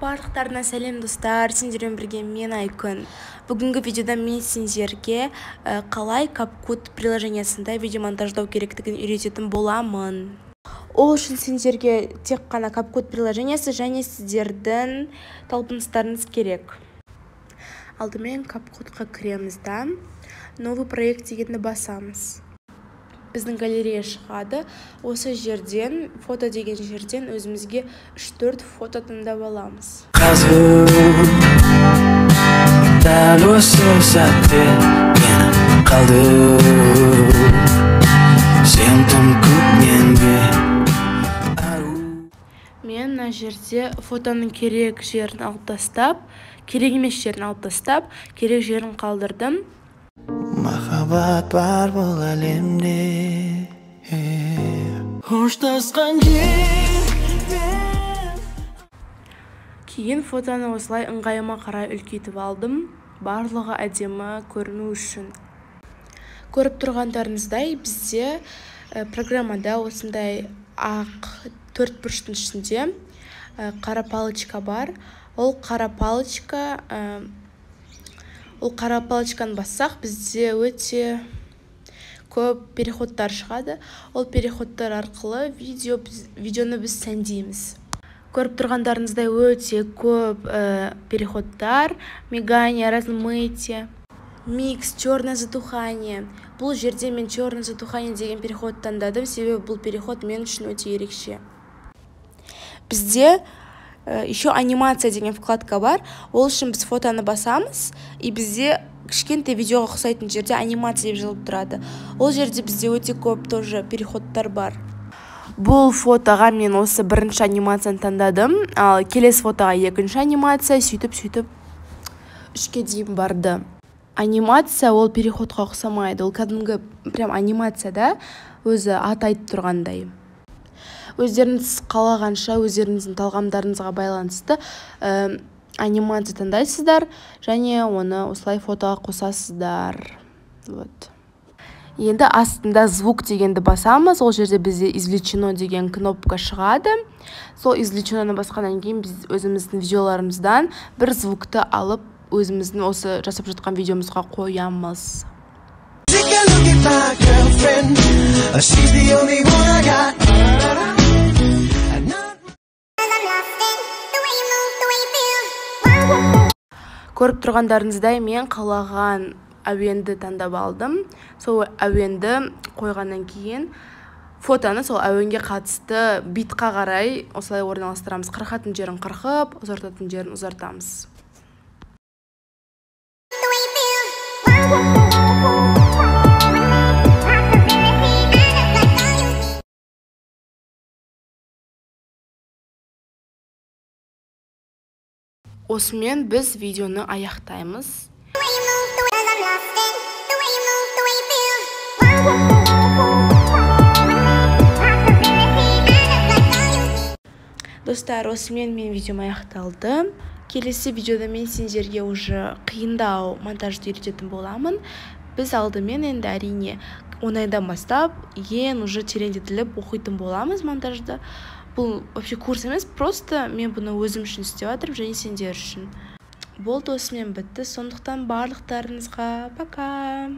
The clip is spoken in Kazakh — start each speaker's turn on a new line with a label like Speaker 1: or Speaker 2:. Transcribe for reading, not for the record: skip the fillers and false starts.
Speaker 1: Барлықтарына сәлем достар, сендермен бірге мен Айкүн. Бүгінгі видеода мен сендерге қалай CapCut приложениясында видеомонтаждау керектігін үйрететін боламын. Ол үшін сендерге тек қана CapCut приложениясы және сіздердің талпыныстарыңыз керек. Алдымен CapCutқа кіреміз да, новый проект дегенді басамыз. Біздің галерея шығады. Осы жерден, фото деген жерден өзімізге 3-4 фото таңдап аламыз.
Speaker 2: Дәл осы сәтте менің қалды. Сен тым көпнен бе.
Speaker 1: Мен мына жерде фотоның керек жерін алып тастап, керек емес жерін алып тастап, керек жерін қалдырдым.
Speaker 2: Махаббат бар бұл әлемде, хоштасқан жерде.
Speaker 1: Кейін фотоны осылай ыңғайыма қарай үлкейтіп алдым, барлығы әдемі көріну үшін. Көріп тұрғандарыңыздай, бізде программада осындай ақ 4 бұрыштың ішінде қара палочка бар. Ол қара палочканы бассақ, бізде өте көп переходтар шығады. Ол переходтар арқылы видеоны біз сәндейміз. Көріп тұрғандарыңыздай өте көп переходтар, мигание, размытие, микс, черное затухание. Бұл жерде мен черное затухание деген переход таңдадым, себебі бұл переход мен үшін өте ерекше. Бізде еще анимация деген вкладка бар. Ол үшін біз фотоны басамыз, и бізде кішкентай видеоға ұқсайтын жерде анимация деп жазылып тұрады. Ол жерде бізде өте көп тоже переходтар бар. Бұл фотоға мен осы бірінші анимацияны таңдадым, ал келесі фотоға екінші анимация, сөйтіп 3-ке дейін барды. Анимация ол переходқа ұқсамайды, ол кәдімгі прям анимация да, өзі ат айтып тұрғандай. Өздеріңіз қалағанша, өздеріңіздің талғамдарыңызға байланысты анимация таңдайсыздар, және оны осылай фотоға қосасыздар. Енді астында звук дегенді басамыз, ол жерде бізде извлечено деген кнопка шығады. Сол извлеченоны басқаннан кейін біз өзіміздің видеоларымыздан бір звукты алып, өзіміздің осы жасап жатқан видеомызға қоямыз. Көріп тұрғандарыңыздай мен қалаған әуенді таңдап алдым. Сол әуенді қойғаннан кейін фотоны сол әуенге қатысты битқа қарай осылай орналастырамыз. Қырқатын жерін қырқып, ұзартатын жерін ұзартамыз. Осымен біз видеоны аяқтаймыз. Достар, осымен мен видеом аяқталды. Келесі видеода мен сендерге уже қиындау монтажды үйрететін боламын. Біз алдымен енді әрине оңайдан бастап, ең уже тереңдетіліп оқитын боламыз монтажды. Бұл вообще курс емес, просто мен бұны өзім үшін істеп жатырмын, және сендер үшін. Болды, осымен бітті. Сондықтан барлықтарыңызға пока.